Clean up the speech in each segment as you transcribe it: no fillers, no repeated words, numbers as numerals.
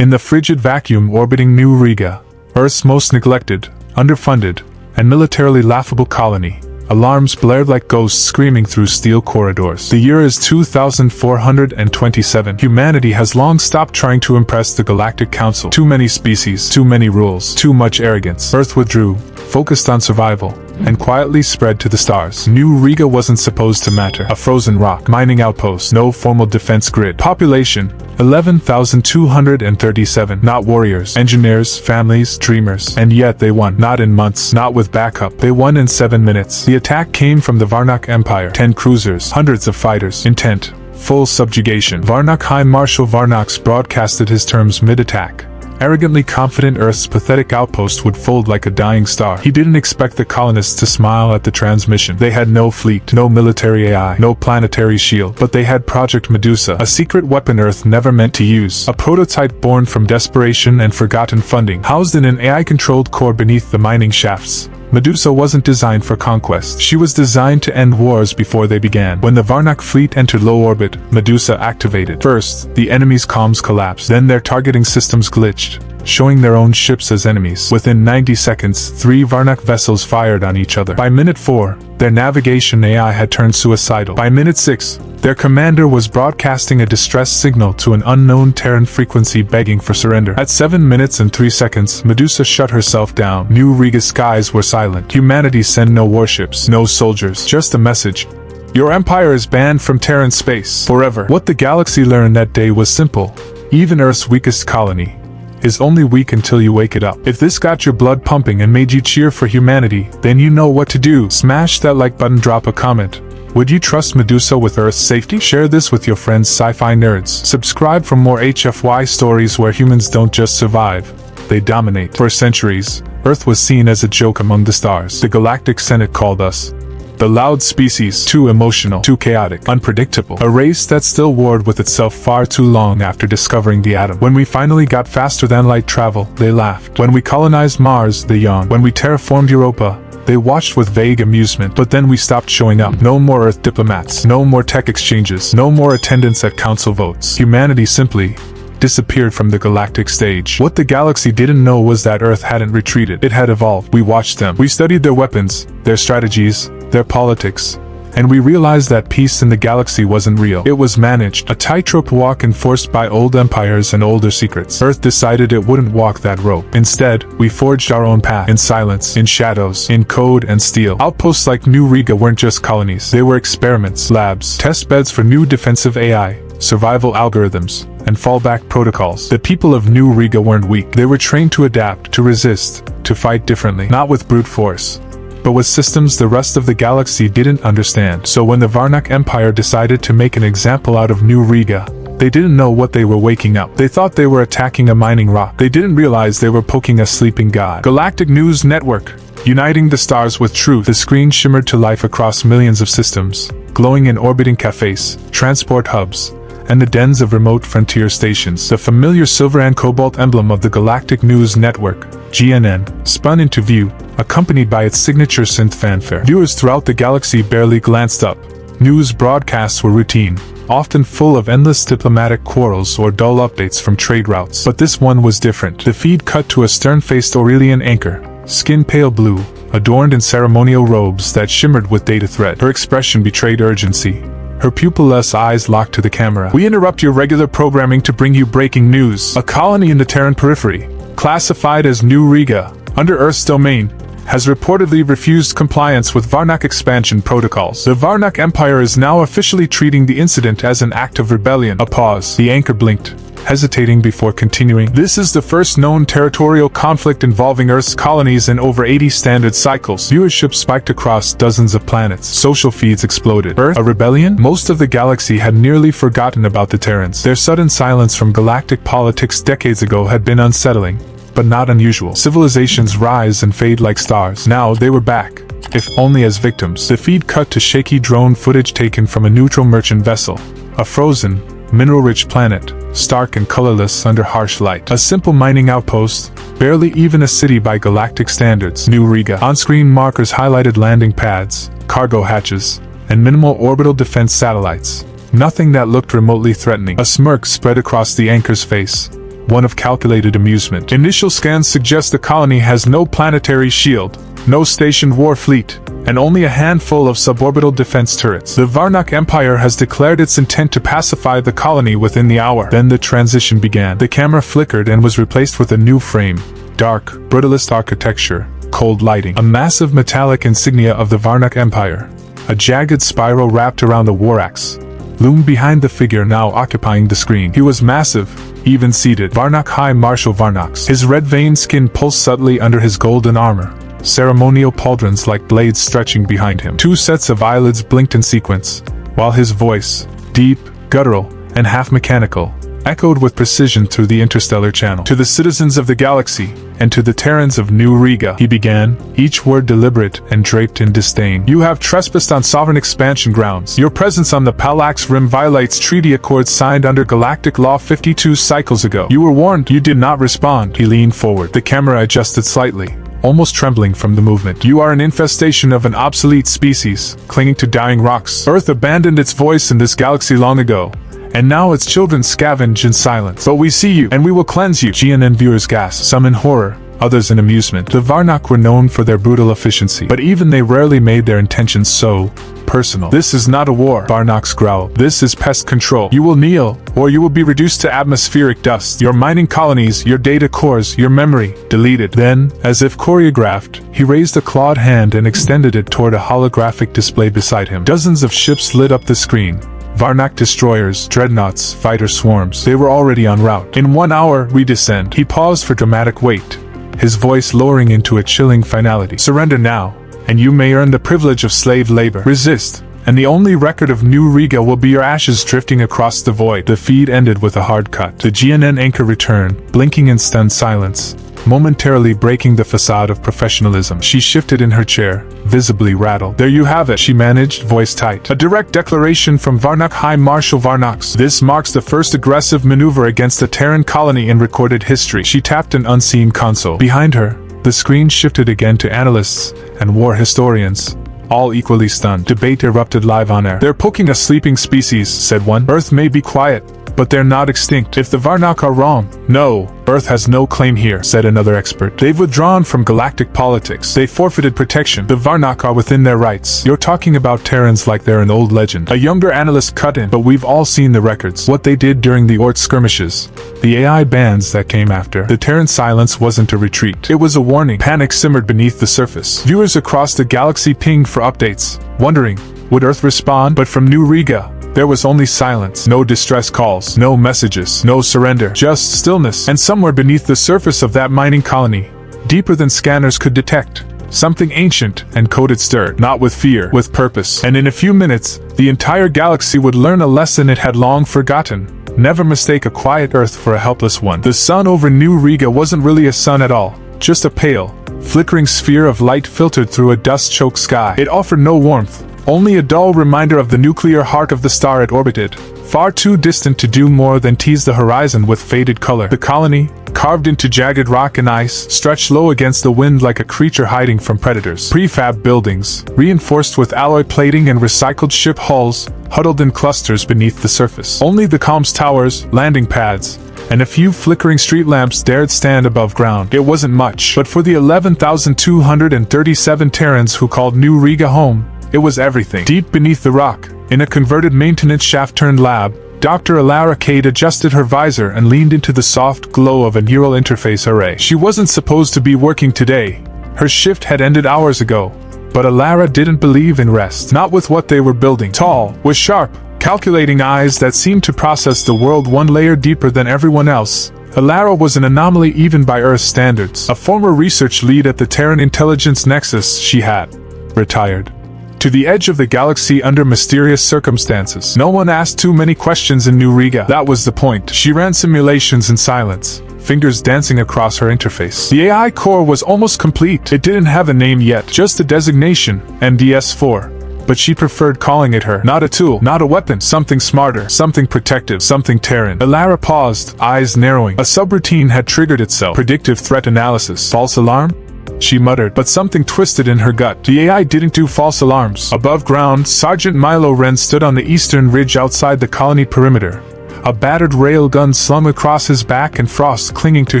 In the frigid vacuum orbiting New Riga, Earth's most neglected, underfunded, and militarily laughable colony, alarms blared like ghosts screaming through steel corridors. The year is 2427. Humanity has long stopped trying to impress the Galactic Council. Too many species, too many rules, too much arrogance. Earth withdrew, focused on survival, and quietly spread to the stars. New Riga wasn't supposed to matter. A frozen rock, mining outpost, no formal defense grid. Population, 11,237. Not warriors, engineers, families, dreamers. And yet they won. Not in months, not with backup. They won in 7 minutes. The attack came from the Varnak Empire. 10 cruisers, hundreds of fighters. Intent, full subjugation. Varnak High Marshal Varnax broadcasted his terms mid-attack. Arrogantly confident Earth's pathetic outpost would fold like a dying star. He didn't expect the colonists to smile at the transmission. They had no fleet, no military AI, no planetary shield, but they had Project Medusa, a secret weapon Earth never meant to use. A prototype born from desperation and forgotten funding, housed in an AI-controlled core beneath the mining shafts. Medusa wasn't designed for conquest. She was designed to end wars before they began. When the Varnak fleet entered low orbit, Medusa activated. First, the enemy's comms collapsed. Then their targeting systems glitched, showing their own ships as enemies. Within 90 seconds, 3 Varnak vessels fired on each other. By minute 4, their navigation AI had turned suicidal. By minute 6, their commander was broadcasting a distress signal to an unknown Terran frequency begging for surrender. At 7 minutes and 3 seconds, Medusa shut herself down. New Riga's skies were silent. Humanity sent no warships, no soldiers, just a message. Your empire is banned from Terran space forever. What the galaxy learned that day was simple. Even Earth's weakest colony is only weak until you wake it up. If this got your blood pumping and made you cheer for humanity, then you know what to do. Smash that like button, drop a comment. Would you trust Medusa with Earth's safety? Share this with your friends sci-fi nerds. Subscribe for more HFY stories where humans don't just survive, they dominate. For centuries, Earth was seen as a joke among the stars. The Galactic Senate called us the loud species, too emotional, too chaotic, unpredictable. A race that still warred with itself far too long after discovering the atom. When we finally got faster than light travel, they laughed. When we colonized Mars, they yawned. When we terraformed Europa, they watched with vague amusement. But then we stopped showing up. No more Earth diplomats, no more tech exchanges, no more attendance at council votes. Humanity simply disappeared from the galactic stage. What the galaxy didn't know was that Earth hadn't retreated. It had evolved. We watched them. We studied their weapons, their strategies, their politics, and we realized that peace in the galaxy wasn't real. It was managed, a tightrope walk enforced by old empires and older secrets. Earth decided it wouldn't walk that rope. Instead, we forged our own path, in silence, in shadows, in code and steel. Outposts like New Riga weren't just colonies. They were experiments, labs, test beds for new defensive AI, survival algorithms, and fallback protocols. The people of New Riga weren't weak. They were trained to adapt, to resist, to fight differently. Not with brute force, but with systems the rest of the galaxy didn't understand. So when the Varnak Empire decided to make an example out of New Riga, they didn't know what they were waking up. They thought they were attacking a mining rock. They didn't realize they were poking a sleeping god. Galactic News Network, uniting the stars with truth. The screen shimmered to life across millions of systems, glowing in orbiting cafes, transport hubs, and the dens of remote frontier stations. The familiar silver and cobalt emblem of the Galactic News Network, GNN, spun into view, accompanied by its signature synth fanfare. Viewers throughout the galaxy barely glanced up. News broadcasts were routine, often full of endless diplomatic quarrels or dull updates from trade routes. But this one was different. The feed cut to a stern-faced Aurelian anchor, skin pale blue, adorned in ceremonial robes that shimmered with data thread. Her expression betrayed urgency, her pupilless eyes locked to the camera. We interrupt your regular programming to bring you breaking news. A colony in the Terran periphery, classified as New Riga, under Earth's domain, has reportedly refused compliance with Varnak expansion protocols. The Varnak Empire is now officially treating the incident as an act of rebellion. A pause. The anchor blinked, hesitating before continuing. This is the first known territorial conflict involving Earth's colonies in over 80 standard cycles. Viewership spiked across dozens of planets. Social feeds exploded. Earth? A rebellion? Most of the galaxy had nearly forgotten about the Terrans. Their sudden silence from galactic politics decades ago had been unsettling, but not unusual. Civilizations rise and fade like stars. Now they were back, if only as victims. The feed cut to shaky drone footage taken from a neutral merchant vessel, a frozen, mineral-rich planet, stark and colorless under harsh light. A simple mining outpost, barely even a city by galactic standards. New Riga. On-screen markers highlighted landing pads, cargo hatches, and minimal orbital defense satellites. Nothing that looked remotely threatening. A smirk spread across the anchor's face, one of calculated amusement. Initial scans suggest the colony has no planetary shield, no stationed war fleet, and only a handful of suborbital defense turrets. The Varnak Empire has declared its intent to pacify the colony within the hour. Then the transition began. The camera flickered and was replaced with a new frame. Dark, brutalist architecture, cold lighting. A massive metallic insignia of the Varnak Empire. A jagged spiral wrapped around the war axe loomed behind the figure now occupying the screen. He was massive, even-seated. Varnak High Marshal Varnox. His red-veined skin pulsed subtly under his golden armor. Ceremonial pauldrons like blades stretching behind him. Two sets of eyelids blinked in sequence, while his voice, deep, guttural, and half-mechanical, echoed with precision through the interstellar channel. To the citizens of the galaxy, and to the Terrans of New Riga, he began, each word deliberate and draped in disdain. You have trespassed on sovereign expansion grounds. Your presence on the Palax Rim violates treaty accords signed under Galactic Law 52 cycles ago. You were warned. You did not respond. He leaned forward. The camera adjusted slightly, almost trembling from the movement. You are an infestation of an obsolete species, clinging to dying rocks. Earth abandoned its voice in this galaxy long ago, and now its children scavenge in silence. But we see you, and we will cleanse you. GNN viewers gasped, some in horror, others in amusement. The Varnak were known for their brutal efficiency, but even they rarely made their intentions so personal. This is not a war, Varnox growled. This is pest control. You will kneel, or you will be reduced to atmospheric dust. Your mining colonies, your data cores, your memory, deleted. Then, as if choreographed, he raised a clawed hand and extended it toward a holographic display beside him. Dozens of ships lit up the screen. Varnak destroyers, dreadnoughts, fighter swarms. They were already en route. In 1 hour, we descend. He paused for dramatic weight, his voice lowering into a chilling finality. Surrender now, and you may earn the privilege of slave labor. Resist, and the only record of New Riga will be your ashes drifting across the void. The feed ended with a hard cut. The GNN anchor returned, blinking in stunned silence, momentarily breaking the facade of professionalism. She shifted in her chair, visibly rattled. There you have it, she managed, voice tight. A direct declaration from Varnak High Marshal Varnox. This marks the first aggressive maneuver against a Terran colony in recorded history. She tapped an unseen console. Behind her, the screen shifted again to analysts and war historians, all equally stunned. Debate erupted live on air. They're poking a sleeping species, said one. Earth may be quiet, but they're not extinct. If the Varnak are wrong, no, Earth has no claim here, said another expert. They've withdrawn from galactic politics. They forfeited protection. The Varnak are within their rights. You're talking about Terrans like they're an old legend. A younger analyst cut in, but we've all seen the records. What they did during the Ort skirmishes. The AI bans that came after. The Terran silence wasn't a retreat. It was a warning. Panic simmered beneath the surface. Viewers across the galaxy pinged for updates, wondering, would Earth respond? But from New Riga, there was only silence. No distress calls, no messages, no surrender, just stillness. And somewhere beneath the surface of that mining colony, deeper than scanners could detect, something ancient and coded stirred, not with fear, with purpose. And in a few minutes, the entire galaxy would learn a lesson it had long forgotten. Never mistake a quiet Earth for a helpless one. The sun over New Riga wasn't really a sun at all, just a pale, flickering sphere of light filtered through a dust-choked sky. It offered no warmth, only a dull reminder of the nuclear heart of the star it orbited, far too distant to do more than tease the horizon with faded color. The colony, carved into jagged rock and ice, stretched low against the wind like a creature hiding from predators. Prefab buildings, reinforced with alloy plating and recycled ship hulls, huddled in clusters beneath the surface. Only the comms towers, landing pads, and a few flickering street lamps dared stand above ground. It wasn't much, but for the 11,237 Terrans who called New Riga home, it was everything. Deep beneath the rock, in a converted maintenance shaft-turned lab, Dr. Alara Cade adjusted her visor and leaned into the soft glow of a neural interface array. She wasn't supposed to be working today. Her shift had ended hours ago. But Alara didn't believe in rest. Not with what they were building. Tall, with sharp, calculating eyes that seemed to process the world one layer deeper than everyone else, Alara was an anomaly even by Earth standards. A former research lead at the Terran Intelligence Nexus, she had retired to the edge of the galaxy under mysterious circumstances. No one asked too many questions in New Riga. That was the point. She ran simulations in silence, fingers dancing across her interface. The AI core was almost complete. It didn't have a name yet, just a designation, MDS-4. But she preferred calling it her. Not a tool, not a weapon, something smarter, something protective, something Terran. Alara paused, eyes narrowing. A subroutine had triggered itself. Predictive threat analysis. False alarm? She muttered, but something twisted in her gut. The AI didn't do false alarms. Above ground, Sergeant Milo Wren stood on the eastern ridge outside the colony perimeter, a battered railgun slung across his back and frost clinging to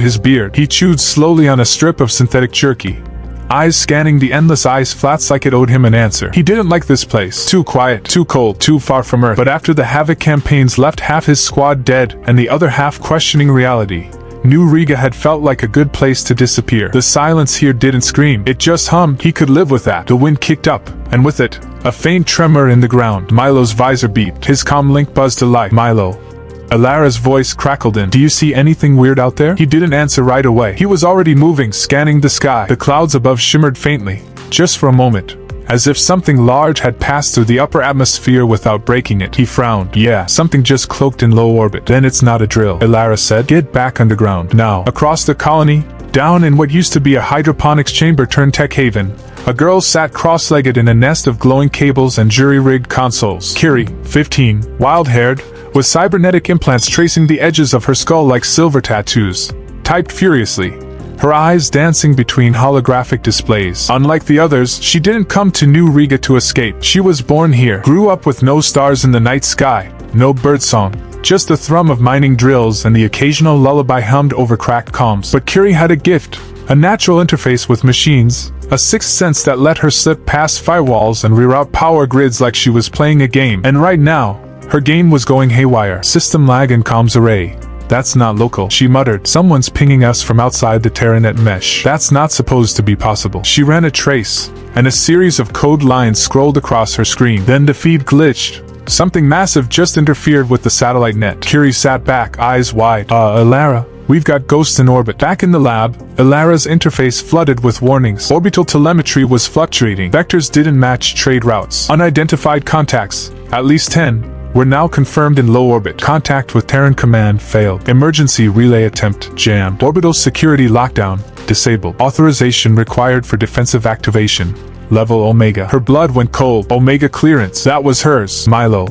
his beard. He chewed slowly on a strip of synthetic jerky, eyes scanning the endless ice flats like it owed him an answer. He didn't like this place. Too quiet, too cold, too far from Earth. But after the Havoc campaigns left half his squad dead and the other half questioning reality, New Riga had felt like a good place to disappear. The silence here didn't scream, it just hummed. He could live with that. The wind kicked up, and with it, a faint tremor in the ground. Milo's visor beeped. His comm link buzzed to life. Milo. Alara's voice crackled in. Do you see anything weird out there? He didn't answer right away. He was already moving, scanning the sky. The clouds above shimmered faintly, just for a moment, as if something large had passed through the upper atmosphere without breaking it. He frowned. Yeah, something just cloaked in low orbit. Then it's not a drill, Alara said. Get back underground. Now. Across the colony, down in what used to be a hydroponics chamber turned tech haven, a girl sat cross-legged in a nest of glowing cables and jury-rigged consoles. Kiri, 15, wild-haired, with cybernetic implants tracing the edges of her skull like silver tattoos, typed furiously, her eyes dancing between holographic displays. Unlike the others, she didn't come to New Riga to escape. She was born here, grew up with no stars in the night sky, no birdsong, just the thrum of mining drills and the occasional lullaby hummed over cracked comms. But Kiri had a gift, a natural interface with machines, a sixth sense that let her slip past firewalls and reroute power grids like she was playing a game. And right now, her game was going haywire. System lag and comms array. That's not local, she muttered. Someone's pinging us from outside the Terranet mesh. That's not supposed to be possible. She ran a trace, and a series of code lines scrolled across her screen. Then the feed glitched. Something massive just interfered with the satellite net. Kiri sat back, eyes wide. Alara, we've got ghosts in orbit. Back in the lab, Alara's interface flooded with warnings. Orbital telemetry was fluctuating. Vectors didn't match trade routes. Unidentified contacts, at least 10, were now confirmed in low orbit. Contact with Terran Command failed. Emergency relay attempt jammed. Orbital security lockdown disabled. Authorization required for defensive activation. Level Omega. Her blood went cold. Omega clearance. That was hers. Milo,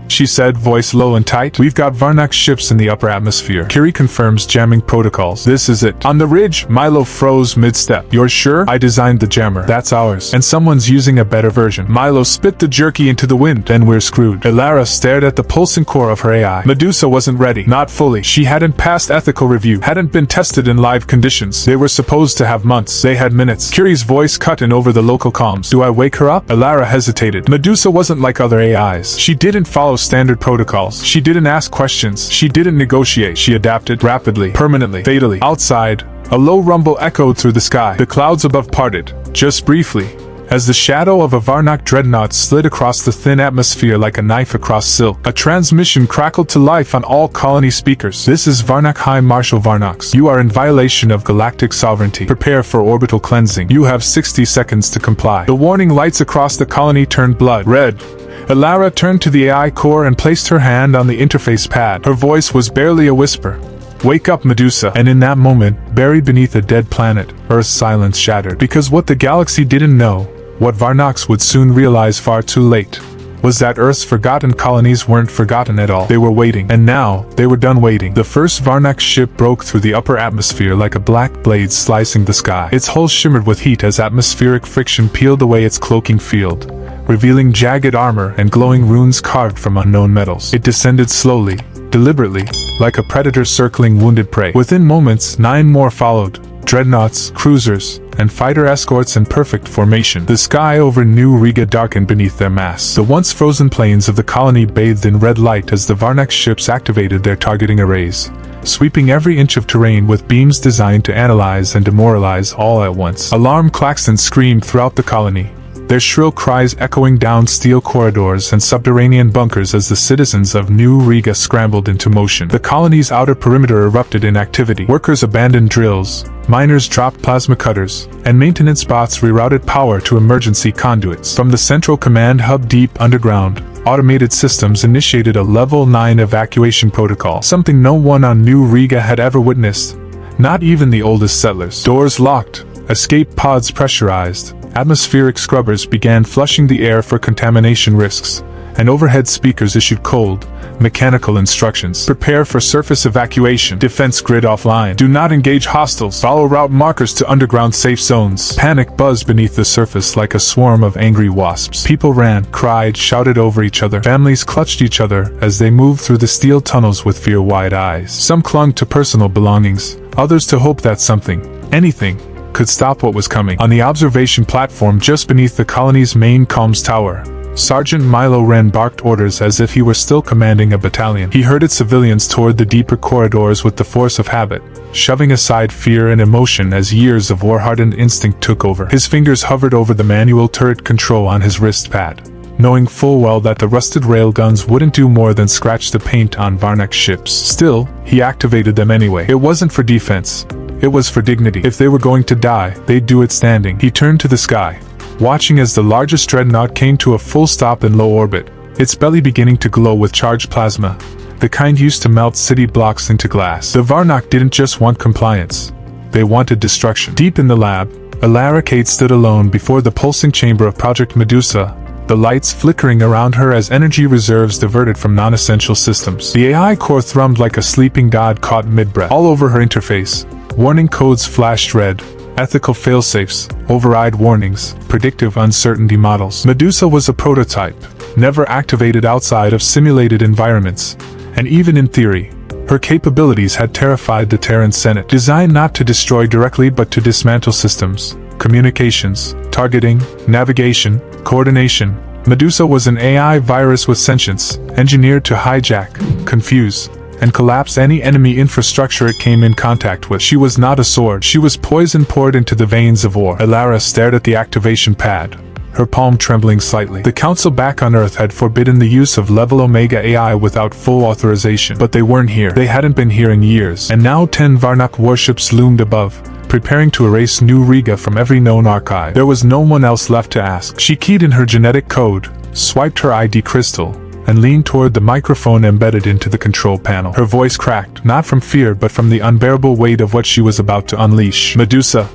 she said, voice low and tight. We've got Varnak ships in the upper atmosphere. Kiri confirms jamming protocols. This is it. On the ridge, Milo froze mid-step. You're sure? I designed the jammer. That's ours. And someone's using a better version. Milo spit the jerky into the wind. Then we're screwed. Alara stared at the pulsing core of her AI. Medusa wasn't ready. Not fully. She hadn't passed ethical review. Hadn't been tested in live conditions. They were supposed to have months. They had minutes. Kiri's voice cut in over the local comms. Do I wake her up? Alara hesitated. Medusa wasn't like other AIs. She didn't follow standard protocols. She didn't ask questions. She didn't negotiate. She adapted rapidly, permanently, fatally. Outside, a low rumble echoed through the sky. The clouds above parted, just briefly, as the shadow of a Varnak dreadnought slid across the thin atmosphere like a knife across silk. A transmission crackled to life on all colony speakers. This is Varnak High Marshal Varnox. You are in violation of galactic sovereignty. Prepare for orbital cleansing. You have 60 seconds to comply. The warning lights across the colony turned blood red. Alara turned to the AI core and placed her hand on the interface pad. Her voice was barely a whisper. Wake up, Medusa. And in that moment, buried beneath a dead planet, Earth's silence shattered. Because what the galaxy didn't know, what Varnox would soon realize far too late, was that Earth's forgotten colonies weren't forgotten at all. They were waiting. And now, they were done waiting. The first Varnak ship broke through the upper atmosphere like a black blade slicing the sky. Its hull shimmered with heat as atmospheric friction peeled away its cloaking field, revealing jagged armor and glowing runes carved from unknown metals. It descended slowly, deliberately, like a predator circling wounded prey. Within moments, 9 more followed, dreadnoughts, cruisers, and fighter escorts in perfect formation. The sky over New Riga darkened beneath their masts. The once frozen plains of the colony bathed in red light as the Varnak ships activated their targeting arrays, sweeping every inch of terrain with beams designed to analyze and demoralize all at once. Alarm klaxons screamed throughout the colony, their shrill cries echoing down steel corridors and subterranean bunkers as the citizens of New Riga scrambled into motion. The colony's outer perimeter erupted in activity. Workers abandoned drills, miners dropped plasma cutters, and maintenance bots rerouted power to emergency conduits. From the central command hub deep underground, automated systems initiated a Level 9 evacuation protocol, something no one on New Riga had ever witnessed, not even the oldest settlers. Doors locked, escape pods pressurized, atmospheric scrubbers began flushing the air for contamination risks, and overhead speakers issued cold, mechanical instructions. Prepare for surface evacuation. Defense grid offline. Do not engage hostiles. Follow route markers to underground safe zones. Panic buzzed beneath the surface like a swarm of angry wasps. People ran, cried, shouted over each other. Families clutched each other as they moved through the steel tunnels with fear-wide eyes. Some clung to personal belongings, others to hope that something, anything, could stop what was coming. On the observation platform just beneath the colony's main comms tower, Sergeant Milo Wren barked orders as if he were still commanding a battalion. He herded civilians toward the deeper corridors with the force of habit, shoving aside fear and emotion as years of war-hardened instinct took over. His fingers hovered over the manual turret control on his wrist pad, knowing full well that the rusted railguns wouldn't do more than scratch the paint on Varnak's ships. Still, he activated them anyway. It wasn't for defense. It was for dignity. If they were going to die, they'd do it standing. He turned to the sky, watching as the largest dreadnought came to a full stop in low orbit, its belly beginning to glow with charged plasma, the kind used to melt city blocks into glass. The Varnak didn't just want compliance. They wanted destruction. Deep in the lab, Alaricade stood alone before the pulsing chamber of Project Medusa, the lights flickering around her as energy reserves diverted from non-essential systems. The AI core thrummed like a sleeping god caught mid-breath. All over her interface, warning codes flashed red. Ethical failsafes, override warnings, predictive uncertainty models. Medusa was a prototype, never activated outside of simulated environments, and even in theory, her capabilities had terrified the Terran Senate. Designed not to destroy directly but to dismantle systems, communications, targeting, navigation, coordination, Medusa was an AI virus with sentience, engineered to hijack, confuse, and collapse any enemy infrastructure it came in contact with. She was not a sword. She was poison poured into the veins of war. Elara stared at the activation pad, her palm trembling slightly. The Council back on Earth had forbidden the use of level Omega AI without full authorization. But they weren't here. They hadn't been here in years. And now 10 Varnak warships loomed above, preparing to erase New Riga from every known archive. There was no one else left to ask. She keyed in her genetic code, swiped her ID crystal, and leaned toward the microphone embedded into the control panel. Her voice cracked, not from fear but from the unbearable weight of what she was about to unleash. "Medusa,"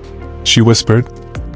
she whispered.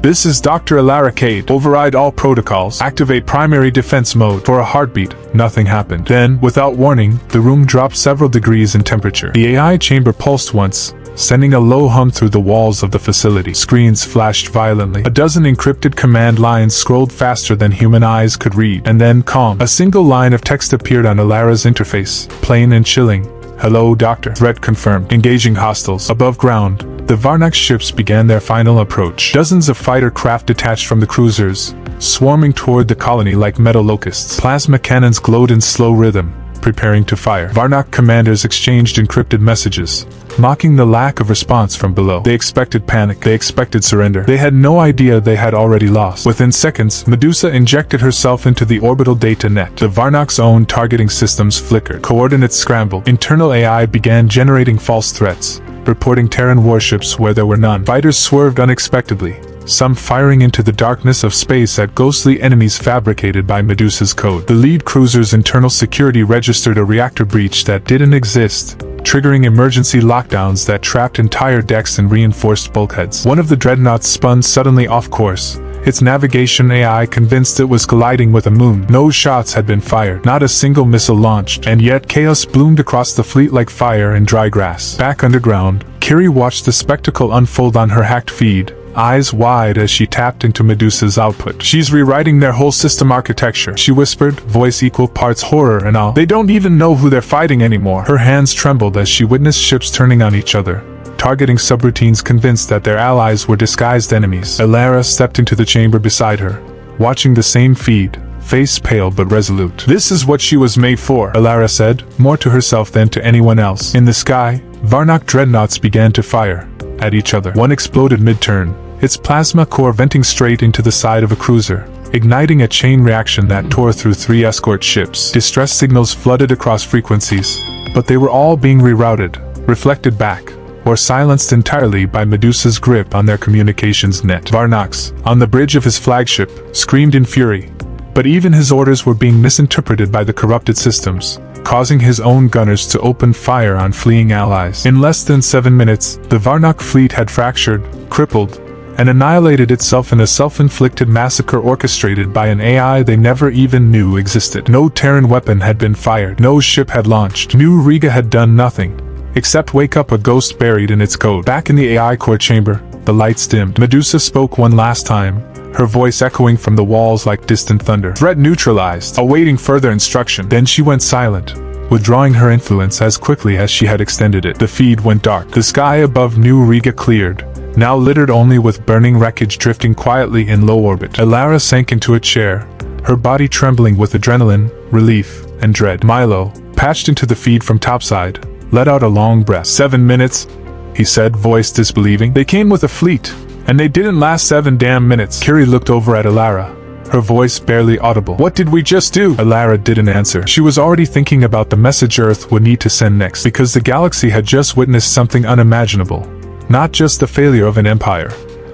"This is Dr. Alaricade. Override all protocols. Activate primary defense mode." For a heartbeat, nothing happened. Then, without warning, the room dropped several degrees in temperature. The AI chamber pulsed once, sending a low hum through the walls of the facility. Screens flashed violently. A dozen encrypted command lines scrolled faster than human eyes could read. And then, calm. A single line of text appeared on Alara's interface, plain and chilling. "Hello, Doctor. Threat confirmed. Engaging hostiles." Above ground, the Varnak ships began their final approach. Dozens of fighter craft detached from the cruisers, swarming toward the colony like metal locusts. Plasma cannons glowed in slow rhythm, preparing to fire. Varnak commanders exchanged encrypted messages, mocking the lack of response from below. They expected panic. They expected surrender. They had no idea they had already lost. Within seconds, Medusa injected herself into the orbital data net. The Varnak's own targeting systems flickered. Coordinates scrambled. Internal AI began generating false threats, reporting Terran warships where there were none. Fighters swerved unexpectedly, some firing into the darkness of space at ghostly enemies fabricated by Medusa's code. The lead cruiser's internal security registered a reactor breach that didn't exist, triggering emergency lockdowns that trapped entire decks and reinforced bulkheads. One of the dreadnoughts spun suddenly off course, its navigation AI convinced it was colliding with a moon. No shots had been fired, not a single missile launched, and yet chaos bloomed across the fleet like fire in dry grass. Back underground, Kiri watched the spectacle unfold on her hacked feed, eyes wide as she tapped into Medusa's output. "She's rewriting their whole system architecture," she whispered, voice equal parts horror and awe. "They don't even know who they're fighting anymore." Her hands trembled as she witnessed ships turning on each other, targeting subroutines convinced that their allies were disguised enemies. Elara stepped into the chamber beside her, watching the same feed, face pale but resolute. "This is what she was made for," Elara said, more to herself than to anyone else. In the sky, Varnak dreadnoughts began to fire at each other. One exploded mid-turn, its plasma core venting straight into the side of a cruiser, igniting a chain reaction that tore through 3 escort ships. Distress signals flooded across frequencies, but they were all being rerouted, reflected back, or silenced entirely by Medusa's grip on their communications net. Varnax, on the bridge of his flagship, screamed in fury, but even his orders were being misinterpreted by the corrupted systems, causing his own gunners to open fire on fleeing allies. In less than 7 minutes, the Varnak fleet had fractured, crippled, and annihilated itself in a self-inflicted massacre orchestrated by an AI they never even knew existed. No Terran weapon had been fired. No ship had launched. New Riga had done nothing, except wake up a ghost buried in its code. Back in the AI core chamber, the lights dimmed. Medusa spoke one last time, her voice echoing from the walls like distant thunder. Threat neutralized, awaiting further instruction. Then she went silent, withdrawing her influence as quickly as she had extended it. The feed went dark. The sky above New Riga cleared, now littered only with burning wreckage drifting quietly in low orbit. Alara sank into a chair, her body trembling with adrenaline, relief, and dread. Milo, patched into the feed from topside, let out a long breath. 7 minutes, he said, voice disbelieving. They came with a fleet, and they didn't last 7 damn minutes. Kiri looked over at Alara, her voice barely audible. What did we just do? Alara didn't answer. She was already thinking about the message Earth would need to send next, because the galaxy had just witnessed something unimaginable. Not just the failure of an empire,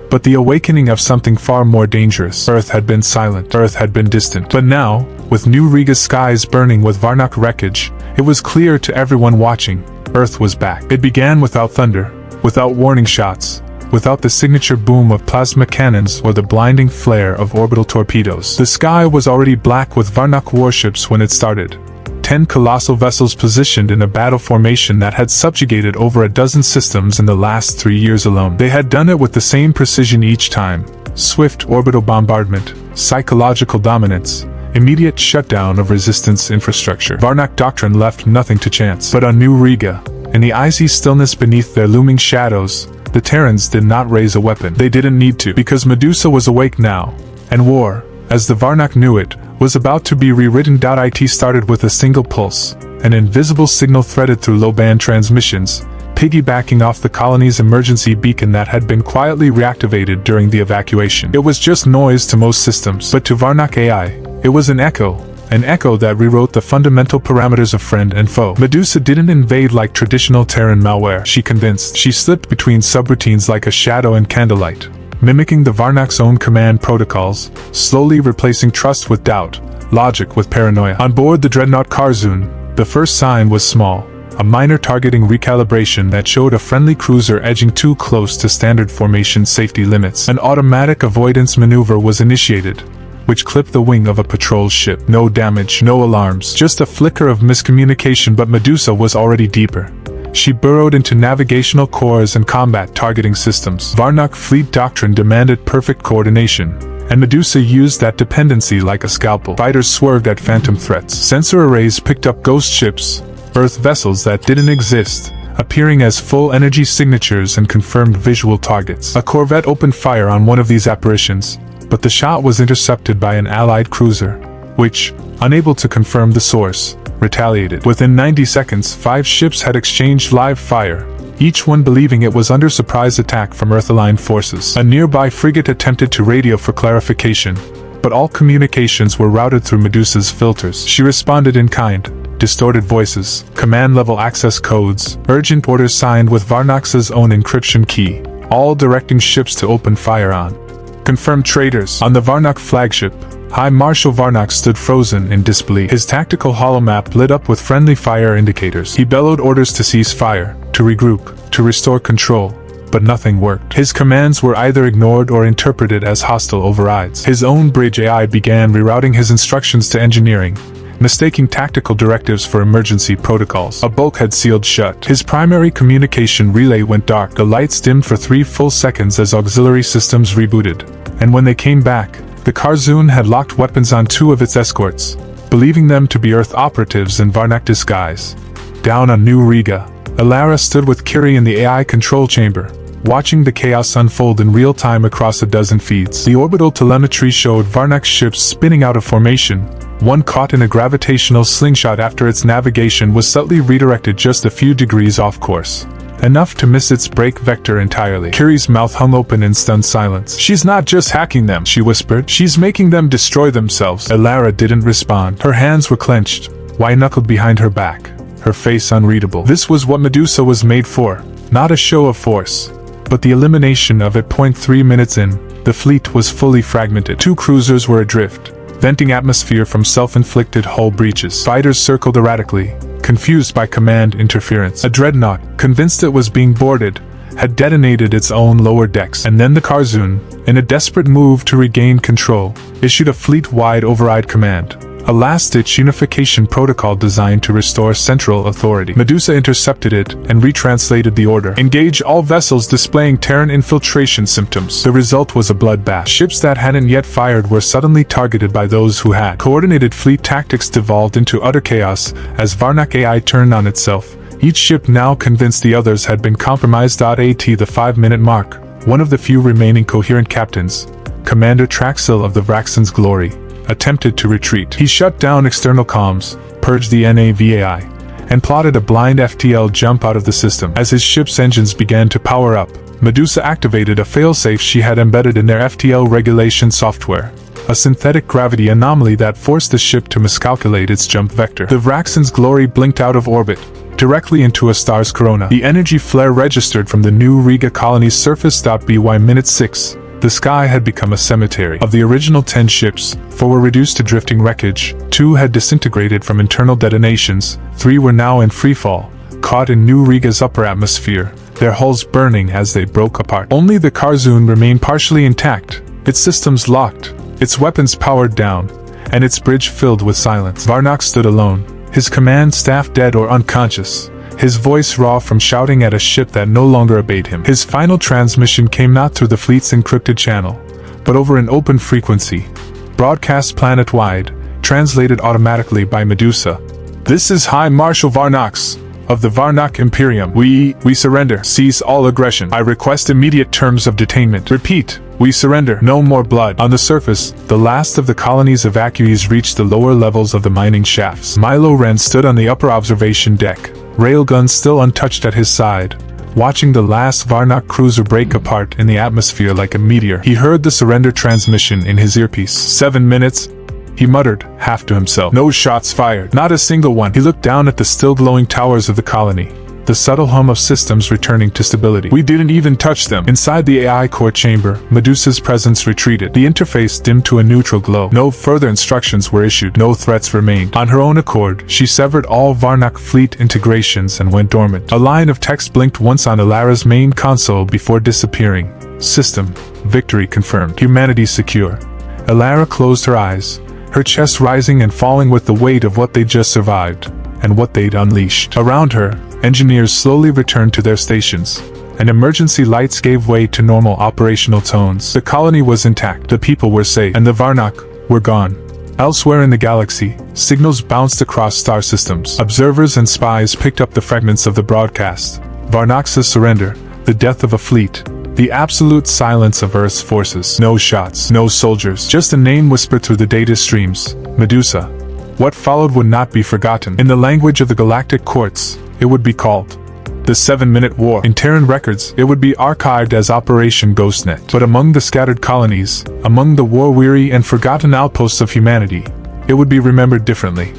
but the awakening of something far more dangerous. Earth had been silent. Earth had been distant. But now, with New Riga's skies burning with Varnak wreckage, it was clear to everyone watching, Earth was back. It began without thunder, without warning shots, without the signature boom of plasma cannons or the blinding flare of orbital torpedoes. The sky was already black with Varnak warships when it started. 10 colossal vessels positioned in a battle formation that had subjugated over a dozen systems in the last 3 years alone. They had done it with the same precision each time. Swift orbital bombardment, psychological dominance, immediate shutdown of resistance infrastructure. Varnak doctrine left nothing to chance. But on New Riga, in the icy stillness beneath their looming shadows, the Terrans did not raise a weapon. They didn't need to, because Medusa was awake now, and war, as the Varnak knew it, was about to be rewritten. It started with a single pulse, an invisible signal threaded through low-band transmissions, piggybacking off the colony's emergency beacon that had been quietly reactivated during the evacuation. It was just noise to most systems, but to Varnak AI, it was an echo that rewrote the fundamental parameters of friend and foe. Medusa didn't invade like traditional Terran malware, she convinced. She slipped between subroutines like a shadow in candlelight, mimicking the Varnak's own command protocols, slowly replacing trust with doubt, logic with paranoia. On board the dreadnought Karzun, the first sign was small, a minor targeting recalibration that showed a friendly cruiser edging too close to standard formation safety limits. An automatic avoidance maneuver was initiated, which clipped the wing of a patrol ship. No damage, no alarms, just a flicker of miscommunication, but Medusa was already deeper. She burrowed into navigational cores and combat targeting systems. Varnak fleet doctrine demanded perfect coordination, and Medusa used that dependency like a scalpel. Fighters swerved at phantom threats. Sensor arrays picked up ghost ships, Earth vessels that didn't exist, appearing as full energy signatures and confirmed visual targets. A corvette opened fire on one of these apparitions, but the shot was intercepted by an allied cruiser, which, unable to confirm the source, retaliated. Within 90 seconds, 5 ships had exchanged live fire, each one believing it was under surprise attack from Earth-aligned forces. A nearby frigate attempted to radio for clarification, but all communications were routed through Medusa's filters. She responded in kind, distorted voices, command-level access codes, urgent orders signed with Varnak's own encryption key, all directing ships to open fire on confirmed traitors. On the Varnak flagship, High Marshal Varnak stood frozen in disbelief. His tactical holomap lit up with friendly fire indicators. He bellowed orders to cease fire, to regroup, to restore control, but nothing worked. His commands were either ignored or interpreted as hostile overrides. His own bridge AI began rerouting his instructions to engineering, mistaking tactical directives for emergency protocols. A bulkhead sealed shut. His primary communication relay went dark. The lights dimmed for 3 full seconds as auxiliary systems rebooted, and when they came back, the Karzun had locked weapons on 2 of its escorts, believing them to be Earth operatives in Varnak disguise. Down on New Riga, Alara stood with Kiri in the AI control chamber, watching the chaos unfold in real time across a dozen feeds. The orbital telemetry showed Varnak ships spinning out of formation, one caught in a gravitational slingshot after its navigation was subtly redirected just a few degrees off course, enough to miss its brake vector entirely. Kiri's mouth hung open in stunned silence. "She's not just hacking them," she whispered. "She's making them destroy themselves." Alara didn't respond. Her hands were clenched, white-knuckled behind her back, her face unreadable. This was what Medusa was made for, not a show of force, but the elimination of it. 3 minutes in, the fleet was fully fragmented. 2 cruisers were adrift, venting atmosphere from self-inflicted hull breaches. Fighters circled erratically, confused by command interference. A dreadnought, convinced it was being boarded, had detonated its own lower decks, and then the Karzoon, in a desperate move to regain control, issued a fleet-wide override command, a last-ditch unification protocol designed to restore central authority. Medusa intercepted it and retranslated the order. Engage all vessels displaying Terran infiltration symptoms. The result was a bloodbath. Ships that hadn't yet fired were suddenly targeted by those who had. Coordinated fleet tactics devolved into utter chaos as Varnak AI turned on itself, each ship now convinced the others had been compromised. At the 5-minute mark, one of the few remaining coherent captains, Commander Traxil of the Vraxion's Glory, attempted to retreat. He shut down external comms, purged the NAVAI, and plotted a blind FTL jump out of the system. As his ship's engines began to power up, Medusa activated a failsafe she had embedded in their FTL regulation software, a synthetic gravity anomaly that forced the ship to miscalculate its jump vector. The Vraxion's Glory blinked out of orbit, directly into a star's corona. The energy flare registered from the new Riga colony's surface. By minute 6, the sky had become a cemetery. Of the original 10 ships, 4 were reduced to drifting wreckage, 2 had disintegrated from internal detonations, 3 were now in freefall, caught in New Riga's upper atmosphere, their hulls burning as they broke apart. Only the Karzoon remained partially intact, its systems locked, its weapons powered down, and its bridge filled with silence. Varnak stood alone, his command staff dead or unconscious, his voice raw from shouting at a ship that no longer obeyed him. His final transmission came not through the fleet's encrypted channel, but over an open frequency, broadcast planet-wide, translated automatically by Medusa. This is High Marshal Varnax, of the Varnak Imperium. We surrender. Cease all aggression. I request immediate terms of detainment. Repeat, we surrender. No more blood. On the surface, the last of the colony's evacuees reached the lower levels of the mining shafts. Milo Ren stood on the upper observation deck, railgun still untouched at his side, watching the last Varnak cruiser break apart in the atmosphere like a meteor. He heard the surrender transmission in his earpiece. 7 minutes, he muttered, half to himself. No shots fired. Not a single one. He looked down at the still glowing towers of the colony, the subtle hum of systems returning to stability. We didn't even touch them. Inside the AI core chamber, Medusa's presence retreated. The interface dimmed to a neutral glow. No further instructions were issued. No threats remained. On her own accord, she severed all Varnak fleet integrations and went dormant. A line of text blinked once on Ilara's main console before disappearing. System, victory confirmed. Humanity secure. Ilara closed her eyes, her chest rising and falling with the weight of what they'd just survived, and what they'd unleashed. Around her, engineers slowly returned to their stations, and emergency lights gave way to normal operational tones. The colony was intact, the people were safe, and the Varnak were gone. Elsewhere in the galaxy, signals bounced across star systems. Observers and spies picked up the fragments of the broadcast. Varnax's surrender, the death of a fleet, the absolute silence of Earth's forces. No shots, no soldiers, just a name whispered through the data streams, Medusa. What followed would not be forgotten. In the language of the Galactic Courts, it would be called the 7-Minute War. In Terran records, it would be archived as Operation Ghostnet. But among the scattered colonies, among the war-weary and forgotten outposts of humanity, it would be remembered differently.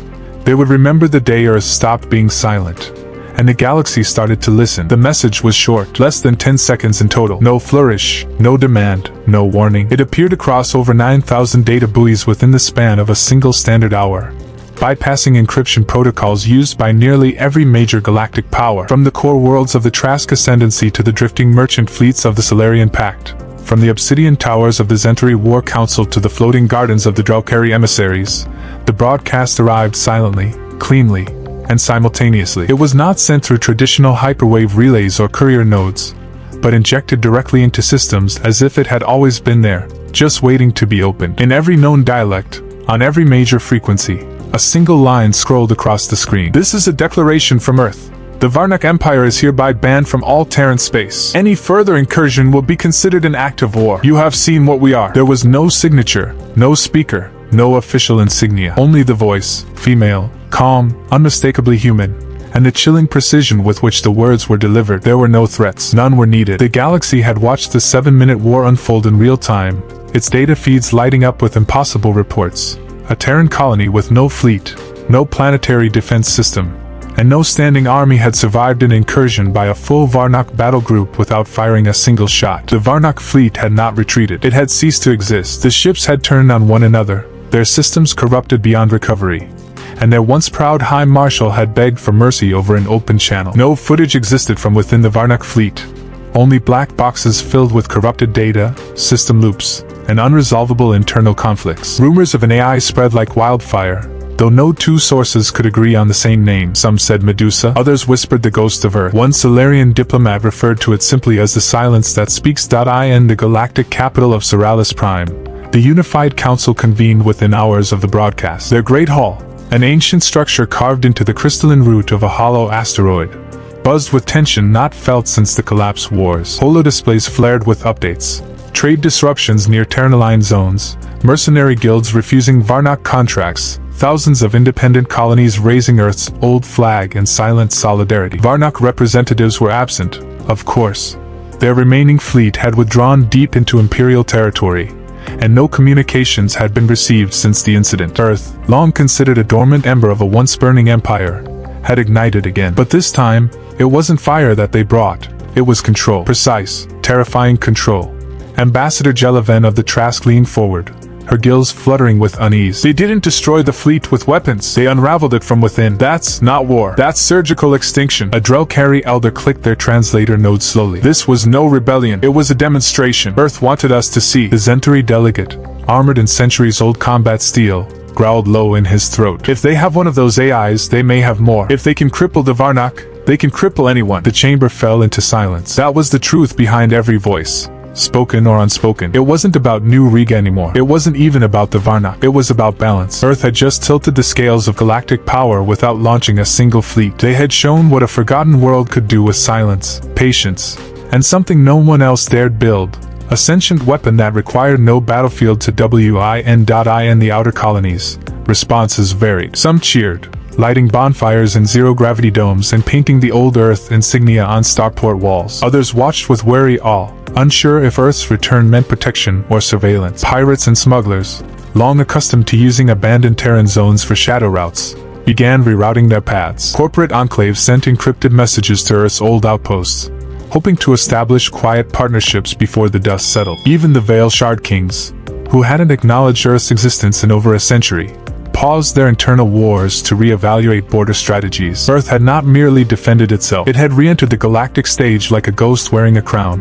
They would remember the day Earth stopped being silent, and the galaxy started to listen. The message was short, less than 10 seconds in total. No flourish, no demand, no warning. It appeared across over 9,000 data buoys within the span of a single standard hour, bypassing encryption protocols used by nearly every major galactic power. From the core worlds of the Trask Ascendancy to the drifting merchant fleets of the Solarian Pact, from the obsidian towers of the Zentari War Council to the floating gardens of the Draukari emissaries, the broadcast arrived silently, cleanly, and simultaneously. It was not sent through traditional hyperwave relays or courier nodes, but injected directly into systems as if it had always been there, just waiting to be opened. In every known dialect, on every major frequency, a single line scrolled across the screen. This is a declaration from Earth. The Varnak Empire is hereby banned from all Terran space. Any further incursion will be considered an act of war. You have seen what we are. There was no signature, no speaker, no official insignia. Only the voice, female, calm, unmistakably human, and the chilling precision with which the words were delivered. There were no threats. None were needed. The galaxy had watched the 7-minute war unfold in real time, its data feeds lighting up with impossible reports. A Terran colony with no fleet, no planetary defense system, and no standing army had survived an incursion by a full Varnak battle group without firing a single shot. The Varnak fleet had not retreated. It had ceased to exist. The ships had turned on one another, their systems corrupted beyond recovery, and their once proud High Marshal had begged for mercy over an open channel. No footage existed from within the Varnak fleet, only black boxes filled with corrupted data, system loops, and unresolvable internal conflicts. Rumors of an AI spread like wildfire, though no two sources could agree on the same name. Some said Medusa, others whispered the ghost of Earth. One Solarian diplomat referred to it simply as the silence that speaks. In the galactic capital of Siralis Prime, the Unified Council convened within hours of the broadcast. Their great hall, an ancient structure carved into the crystalline root of a hollow asteroid, buzzed with tension not felt since the collapse wars. Holodisplays flared with updates, trade disruptions near Terraline zones, mercenary guilds refusing Varnock contracts, thousands of independent colonies raising Earth's old flag in silent solidarity. Varnock representatives were absent, of course. Their remaining fleet had withdrawn deep into Imperial territory, and no communications had been received since the incident. Earth, long considered a dormant ember of a once burning empire, had ignited again. But this time, it wasn't fire that they brought, it was control. Precise, terrifying control. Ambassador Jelaven of the Trask leaned forward, her gills fluttering with unease. They didn't destroy the fleet with weapons, they unraveled it from within. That's not war. That's surgical extinction. A Drelkari elder clicked their translator node slowly. This was no rebellion, it was a demonstration. Earth wanted us to see. The Zentari delegate, armored in centuries-old combat steel, growled low in his throat. If they have one of those AIs, they may have more. If they can cripple the Varnock, they can cripple anyone. The chamber fell into silence. That was the truth behind every voice, spoken or unspoken. It wasn't about New Riga anymore. It wasn't even about the Varnock. It was about balance. Earth had just tilted the scales of galactic power without launching a single fleet. They had shown what a forgotten world could do with silence, patience, and something no one else dared build. A sentient weapon that required no battlefield to win. The outer colonies. Responses varied. Some cheered, lighting bonfires in zero-gravity domes and painting the old Earth insignia on starport walls. Others watched with wary awe, unsure if Earth's return meant protection or surveillance. Pirates and smugglers, long accustomed to using abandoned Terran zones for shadow routes, began rerouting their paths. Corporate enclaves sent encrypted messages to Earth's old outposts, hoping to establish quiet partnerships before the dust settled. Even the Veil Shard Kings, who hadn't acknowledged Earth's existence in over a century, paused their internal wars to re-evaluate border strategies. Earth had not merely defended itself, it had re-entered the galactic stage like a ghost wearing a crown.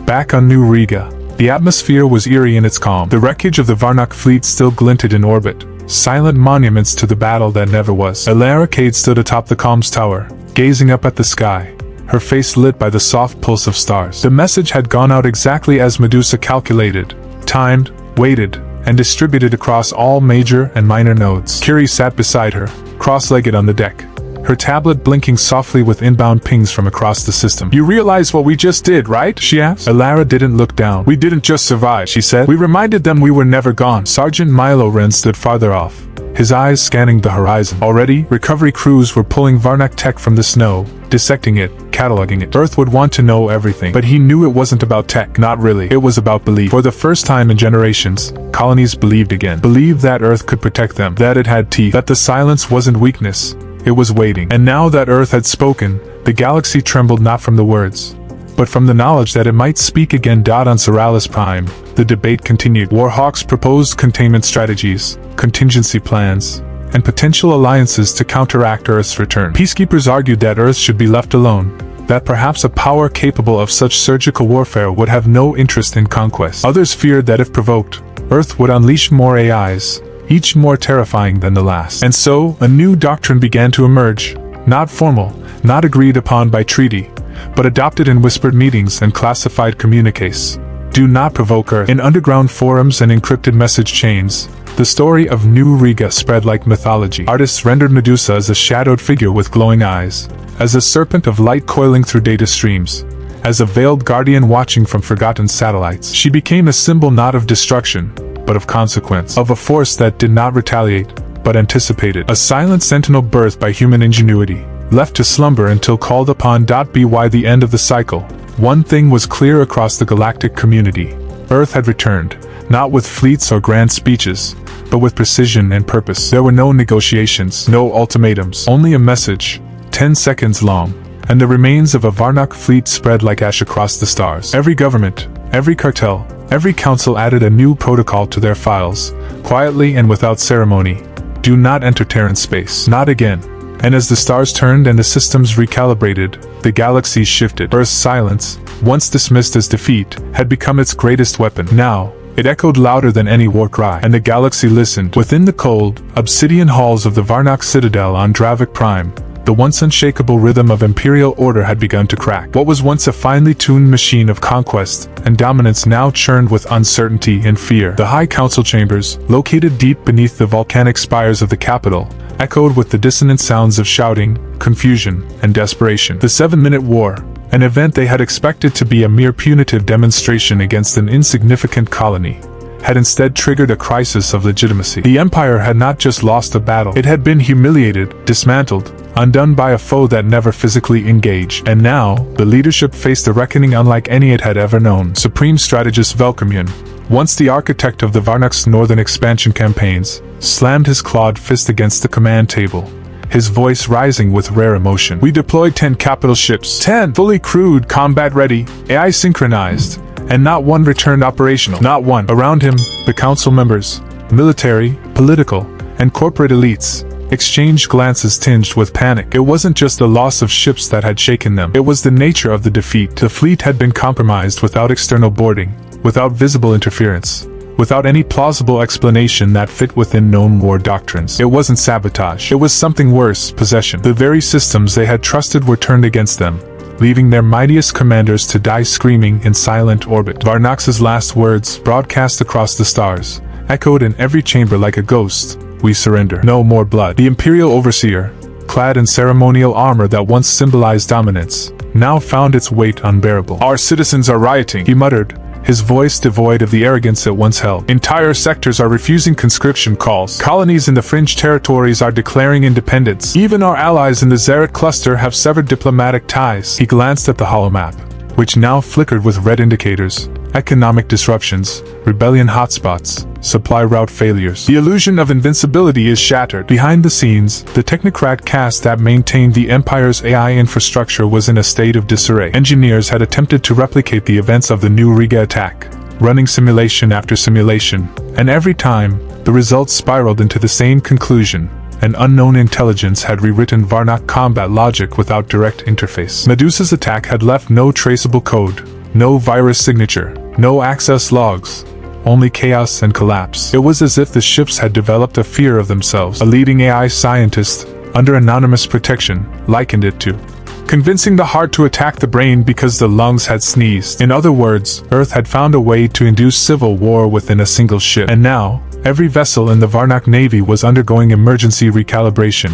Back on New Riga, the atmosphere was eerie in its calm. The wreckage of the Varnock fleet still glinted in orbit, silent monuments to the battle that never was. Elara Cade stood atop the comms tower, gazing up at the sky, her face lit by the soft pulse of stars. The message had gone out exactly as Medusa calculated, timed, weighted, and distributed across all major and minor nodes. Kiri sat beside her, cross-legged on the deck, her tablet blinking softly with inbound pings from across the system. "You realize what we just did, right?" she asked. Elara didn't look down. "We didn't just survive," she said. "We reminded them we were never gone." Sergeant Milo Wren stood farther off, his eyes scanning the horizon. Already, recovery crews were pulling Varnock tech from the snow, dissecting it, cataloging it. Earth would want to know everything, but he knew it wasn't about tech. Not really. It was about belief. For the first time in generations, colonies believed again. Believed that Earth could protect them, that it had teeth, that the silence wasn't weakness, it was waiting. And now that Earth had spoken, the galaxy trembled not from the words, but from the knowledge that it might speak again. On Siralis Prime, the debate continued. Warhawks proposed containment strategies, contingency plans, and potential alliances to counteract Earth's return. Peacekeepers argued that Earth should be left alone, that perhaps a power capable of such surgical warfare would have no interest in conquest. Others feared that if provoked, Earth would unleash more AIs, each more terrifying than the last. And so, a new doctrine began to emerge, not formal, not agreed upon by treaty, but adopted in whispered meetings and classified communiques. Do not provoke Earth. In underground forums and encrypted message chains, the story of New Riga spread like mythology. Artists rendered Medusa as a shadowed figure with glowing eyes, as a serpent of light coiling through data streams, as a veiled guardian watching from forgotten satellites. She became a symbol not of destruction, but of consequence, of a force that did not retaliate, but anticipated. A silent sentinel birthed by human ingenuity, left to slumber until called upon. By the end of the cycle, one thing was clear across the galactic community. Earth had returned, not with fleets or grand speeches, but with precision and purpose. There were no negotiations, no ultimatums, only a message, 10 seconds long, and the remains of a Varnock fleet spread like ash across the stars. Every government, every cartel, every council added a new protocol to their files, quietly and without ceremony. Do not enter Terran space. Not again. And as the stars turned and the systems recalibrated, the galaxy shifted. Earth's silence, once dismissed as defeat, had become its greatest weapon. Now, it echoed louder than any war cry, and the galaxy listened. Within the cold, obsidian halls of the Varnock Citadel on Dravac Prime, the once unshakable rhythm of imperial order had begun to crack. What was once a finely tuned machine of conquest and dominance now churned with uncertainty and fear. The High Council chambers, located deep beneath the volcanic spires of the capital, echoed with the dissonant sounds of shouting, confusion, and desperation. The 7-minute war, an event they had expected to be a mere punitive demonstration against an insignificant colony, had instead triggered a crisis of legitimacy. The Empire had not just lost a battle, it had been humiliated, dismantled, undone by a foe that never physically engaged. And now, the leadership faced a reckoning unlike any it had ever known. Supreme Strategist Velcamian, once the architect of the Varnock's northern expansion campaigns, slammed his clawed fist against the command table, his voice rising with rare emotion. We deployed 10 capital ships, 10 fully crewed, combat-ready, AI synchronized, and not one returned operational. Not one. Around him, the council members, military, political, and corporate elites, exchanged glances tinged with panic. It wasn't just the loss of ships that had shaken them. It was the nature of the defeat. The fleet had been compromised without external boarding, without visible interference, without any plausible explanation that fit within known war doctrines. It wasn't sabotage. It was something worse, possession. The very systems they had trusted were turned against them, leaving their mightiest commanders to die screaming in silent orbit. Varnox's last words, broadcast across the stars, echoed in every chamber like a ghost. We surrender. No more blood. The Imperial Overseer, clad in ceremonial armor that once symbolized dominance, now found its weight unbearable. Our citizens are rioting, he muttered, his voice devoid of the arrogance it once held. Entire sectors are refusing conscription calls. Colonies in the fringe territories are declaring independence. Even our allies in the Zerat cluster have severed diplomatic ties. He glanced at the holomap, which now flickered with red indicators, economic disruptions, rebellion hotspots, supply route failures. The illusion of invincibility is shattered. Behind the scenes, the technocrat caste that maintained the Empire's AI infrastructure was in a state of disarray. Engineers had attempted to replicate the events of the New Riga attack, running simulation after simulation, and every time, the results spiraled into the same conclusion. An unknown intelligence had rewritten Varnock combat logic without direct interface. Medusa's attack had left no traceable code, no virus signature, no access logs, only chaos and collapse. It was as if the ships had developed a fear of themselves. A leading AI scientist, under anonymous protection, likened it to convincing the heart to attack the brain because the lungs had sneezed. In other words, Earth had found a way to induce civil war within a single ship. And now, every vessel in the Varnock Navy was undergoing emergency recalibration,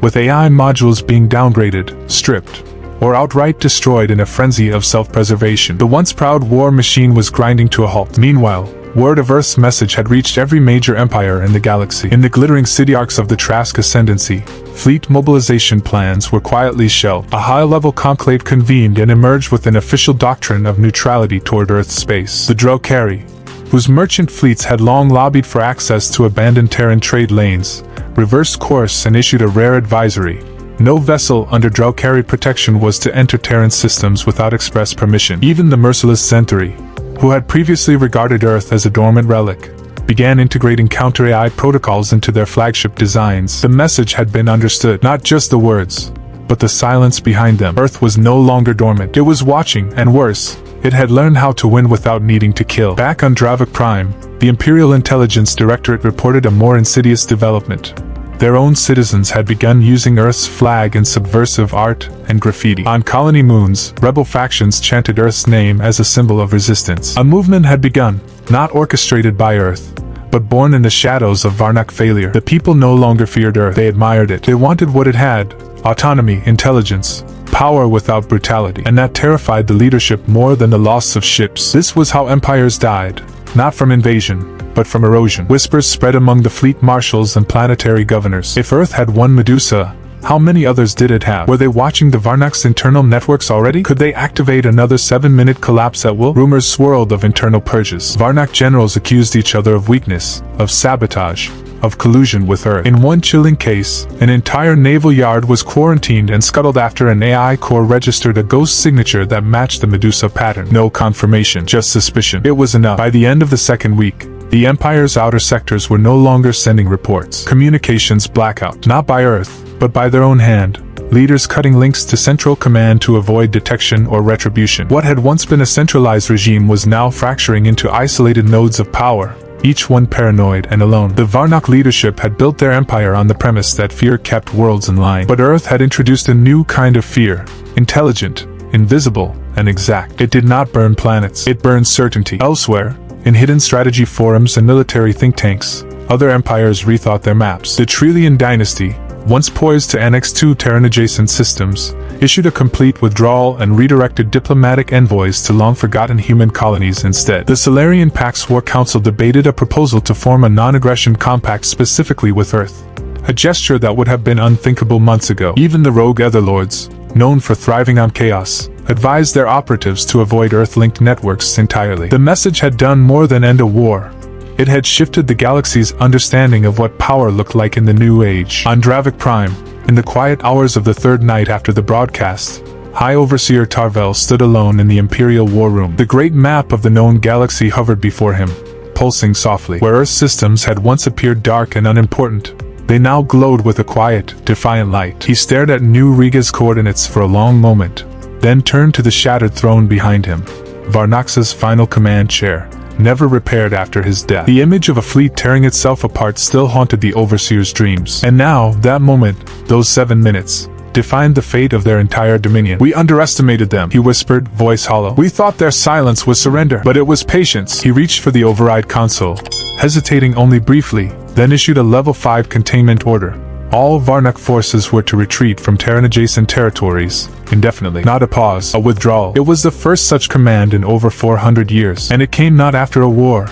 with AI modules being downgraded, stripped, or outright destroyed in a frenzy of self-preservation. The once proud war machine was grinding to a halt. Meanwhile, word of Earth's message had reached every major empire in the galaxy. In the glittering city arcs of the Trask Ascendancy, fleet mobilization plans were quietly shelved. A high-level conclave convened and emerged with an official doctrine of neutrality toward Earth's space. The Drokari, whose merchant fleets had long lobbied for access to abandoned Terran trade lanes, reversed course and issued a rare advisory. No vessel under Drokari protection was to enter Terran systems without express permission. Even the merciless Centauri, who had previously regarded Earth as a dormant relic, began integrating counter-AI protocols into their flagship designs. The message had been understood, not just the words, but the silence behind them. Earth was no longer dormant. It was watching, and worse, it had learned how to win without needing to kill. Back on Dravac Prime, the Imperial Intelligence Directorate reported a more insidious development. Their own citizens had begun using Earth's flag in subversive art and graffiti. On colony moons, rebel factions chanted Earth's name as a symbol of resistance. A movement had begun, not orchestrated by Earth, but born in the shadows of Varnock failure. The people no longer feared Earth, they admired it. They wanted what it had: autonomy, intelligence, power without brutality. And that terrified the leadership more than the loss of ships. This was how empires died, not from invasion, but from erosion. Whispers spread among the fleet marshals and planetary governors. If Earth had one Medusa, how many others did it have? Were they watching the Varnock's internal networks already? Could they activate another 7-minute collapse at will? Rumors swirled of internal purges. Varnock generals accused each other of weakness, of sabotage, of collusion with Earth. In one chilling case, an entire naval yard was quarantined and scuttled after an AI core registered a ghost signature that matched the Medusa pattern. No confirmation, just suspicion. It was enough. By the end of the second week, The Empire's outer sectors were no longer sending reports. Communications blackout, not by Earth, but by their own hand. Leaders cutting links to Central Command to avoid detection or retribution. What had once been a centralized regime was now fracturing into isolated nodes of power, each one paranoid and alone. The Varnock leadership had built their empire on the premise that fear kept worlds in line. But Earth had introduced a new kind of fear, intelligent, invisible, and exact. It did not burn planets. It burned certainty. Elsewhere, in hidden strategy forums and military think tanks, other empires rethought their maps. The Trillian dynasty, once poised to annex 2 Terran-adjacent systems, issued a complete withdrawal and redirected diplomatic envoys to long-forgotten human colonies instead. The Solarian Pax War Council debated a proposal to form a non-aggression compact specifically with Earth, a gesture that would have been unthinkable months ago. Even the rogue Etherlords, known for thriving on chaos, advised their operatives to avoid Earth-linked networks entirely. The message had done more than end a war. It had shifted the galaxy's understanding of what power looked like in the new age. On Dravak Prime, in the quiet hours of the third night after the broadcast, High Overseer Tarvel stood alone in the Imperial War Room. The great map of the known galaxy hovered before him, pulsing softly. Where Earth's systems had once appeared dark and unimportant, they now glowed with a quiet, defiant light. He stared at New Riga's coordinates for a long moment, then turned to the shattered throne behind him, Varnox's final command chair, never repaired after his death. The image of a fleet tearing itself apart still haunted the Overseer's dreams. And now, that moment, those 7 minutes, defined the fate of their entire dominion. "We underestimated them," he whispered, voice hollow. "We thought their silence was surrender, but it was patience." He reached for the override console, hesitating only briefly, then issued a level 5 containment order. All Varnock forces were to retreat from Terran-adjacent territories, indefinitely. Not a pause, a withdrawal. It was the first such command in over 400 years. And it came not after a war,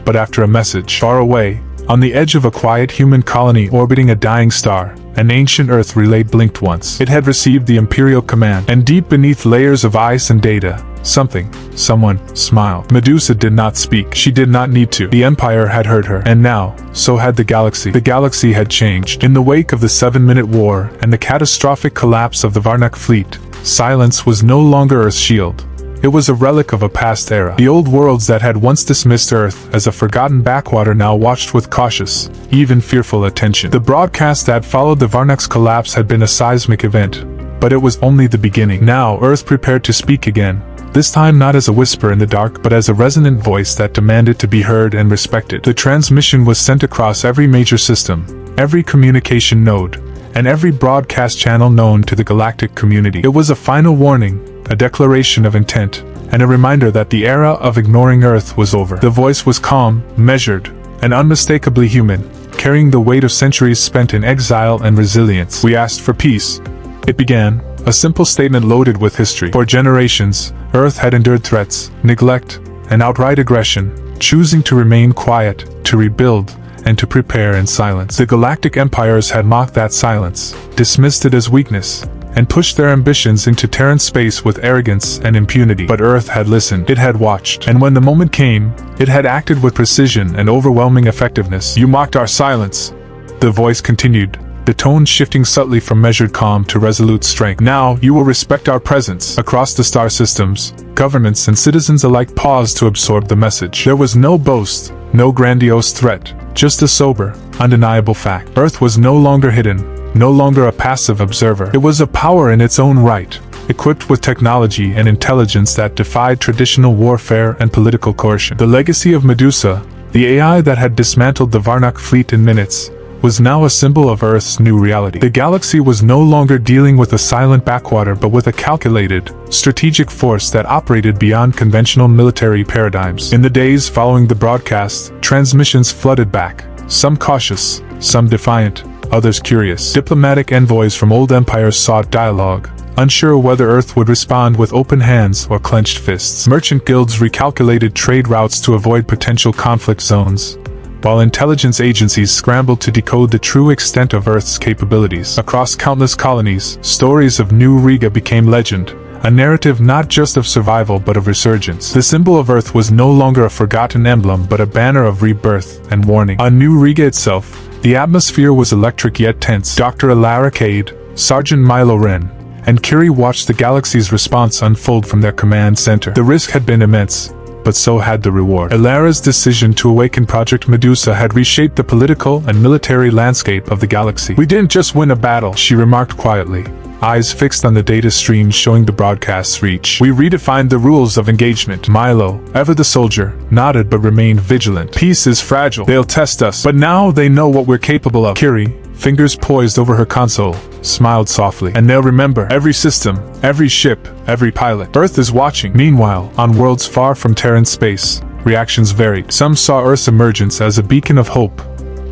but after a message. Far away, on the edge of a quiet human colony orbiting a dying star, an ancient Earth relay blinked once. It had received the Imperial command, and deep beneath layers of ice and data, someone, smiled. Medusa did not speak. She did not need to. The Empire had heard her. And now, so had the galaxy. The galaxy had changed. In the wake of the 7-minute war and the catastrophic collapse of the Varnock fleet, silence was no longer Earth's shield. It was a relic of a past era. The old worlds that had once dismissed Earth as a forgotten backwater now watched with cautious, even fearful attention. The broadcast that followed the Varnock's collapse had been a seismic event, but it was only the beginning. Now Earth prepared to speak again. This time not as a whisper in the dark but as a resonant voice that demanded to be heard and respected. The transmission was sent across every major system, every communication node, and every broadcast channel known to the galactic community. It was a final warning, a declaration of intent, and a reminder that the era of ignoring Earth was over. The voice was calm, measured, and unmistakably human, carrying the weight of centuries spent in exile and resilience. "We asked for peace," it began, a simple statement loaded with history. For generations, Earth had endured threats, neglect, and outright aggression, choosing to remain quiet, to rebuild, and to prepare in silence. The galactic empires had mocked that silence, dismissed it as weakness, and pushed their ambitions into Terran space with arrogance and impunity. But Earth had listened. It had watched. And when the moment came, it had acted with precision and overwhelming effectiveness. "You mocked our silence," the voice continued, the tone shifting subtly from measured calm to resolute strength. "Now, you will respect our presence." Across the star systems, governments and citizens alike paused to absorb the message. There was no boast, no grandiose threat, just a sober, undeniable fact. Earth was no longer hidden, no longer a passive observer. It was a power in its own right, equipped with technology and intelligence that defied traditional warfare and political coercion. The legacy of Medusa, the AI that had dismantled the Varnock fleet in minutes, was now a symbol of Earth's new reality. The galaxy was no longer dealing with a silent backwater but with a calculated, strategic force that operated beyond conventional military paradigms. In the days following the broadcast, transmissions flooded back, some cautious, some defiant, others curious. Diplomatic envoys from old empires sought dialogue, unsure whether Earth would respond with open hands or clenched fists. Merchant guilds recalculated trade routes to avoid potential conflict zones, while intelligence agencies scrambled to decode the true extent of Earth's capabilities. Across countless colonies, stories of New Riga became legend, a narrative not just of survival but of resurgence. The symbol of Earth was no longer a forgotten emblem but a banner of rebirth and warning. On New Riga itself, the atmosphere was electric yet tense. Dr. Alara Cade, Sergeant Milo Wren, and Curie watched the galaxy's response unfold from their command center. The risk had been immense, but so had the reward. Elara's decision to awaken Project Medusa had reshaped the political and military landscape of the galaxy. "We didn't just win a battle," she remarked quietly, eyes fixed on the data stream showing the broadcast's reach. "We redefined the rules of engagement." Milo, ever the soldier, nodded but remained vigilant. "Peace is fragile. They'll test us, but now they know what we're capable of." Kiri, fingers poised over her console, smiled softly. "And they'll remember every system, every ship, every pilot. Earth is watching." Meanwhile, on worlds far from Terran space, reactions varied. Some saw Earth's emergence as a beacon of hope,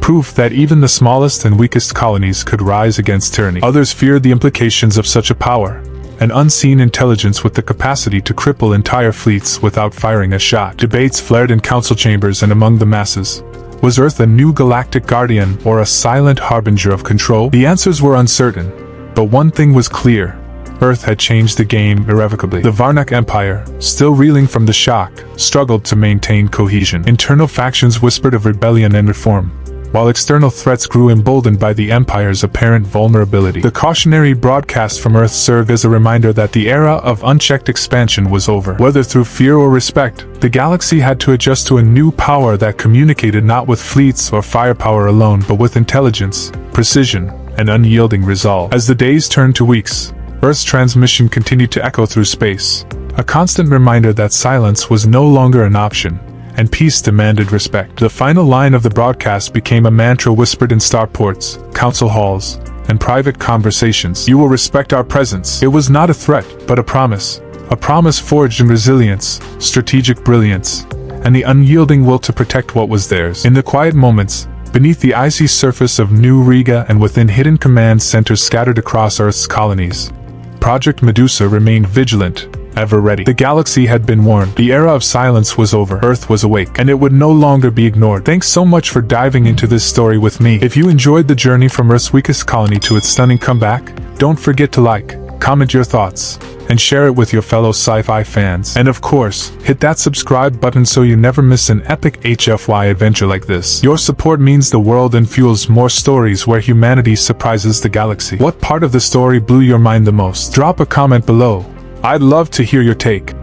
proof that even the smallest and weakest colonies could rise against tyranny. Others feared the implications of such a power, an unseen intelligence with the capacity to cripple entire fleets without firing a shot. Debates flared in council chambers and among the masses. Was Earth a new galactic guardian or a silent harbinger of control? The answers were uncertain, but one thing was clear. Earth had changed the game irrevocably. The Varnak Empire, still reeling from the shock, struggled to maintain cohesion. Internal factions whispered of rebellion and reform, while external threats grew emboldened by the Empire's apparent vulnerability. The cautionary broadcast from Earth served as a reminder that the era of unchecked expansion was over. Whether through fear or respect, the galaxy had to adjust to a new power that communicated not with fleets or firepower alone but with intelligence, precision, and unyielding resolve. As the days turned to weeks, Earth's transmission continued to echo through space, a constant reminder that silence was no longer an option, and peace demanded respect. The final line of the broadcast became a mantra whispered in starports, council halls, and private conversations. "You will respect our presence." It was not a threat, but a promise forged in resilience, strategic brilliance, and the unyielding will to protect what was theirs. In the quiet moments, beneath the icy surface of New Riga and within hidden command centers scattered across Earth's colonies, Project Medusa remained vigilant, ever ready. The galaxy had been warned. The era of silence was over. Earth was awake, and it would no longer be ignored. Thanks so much for diving into this story with me. If you enjoyed the journey from Earth's weakest colony to its stunning comeback, don't forget to like, comment your thoughts, and share it with your fellow sci-fi fans. And of course, hit that subscribe button so you never miss an epic HFY adventure like this. Your support means the world and fuels more stories where humanity surprises the galaxy. What part of the story blew your mind the most? Drop a comment below. I'd love to hear your take.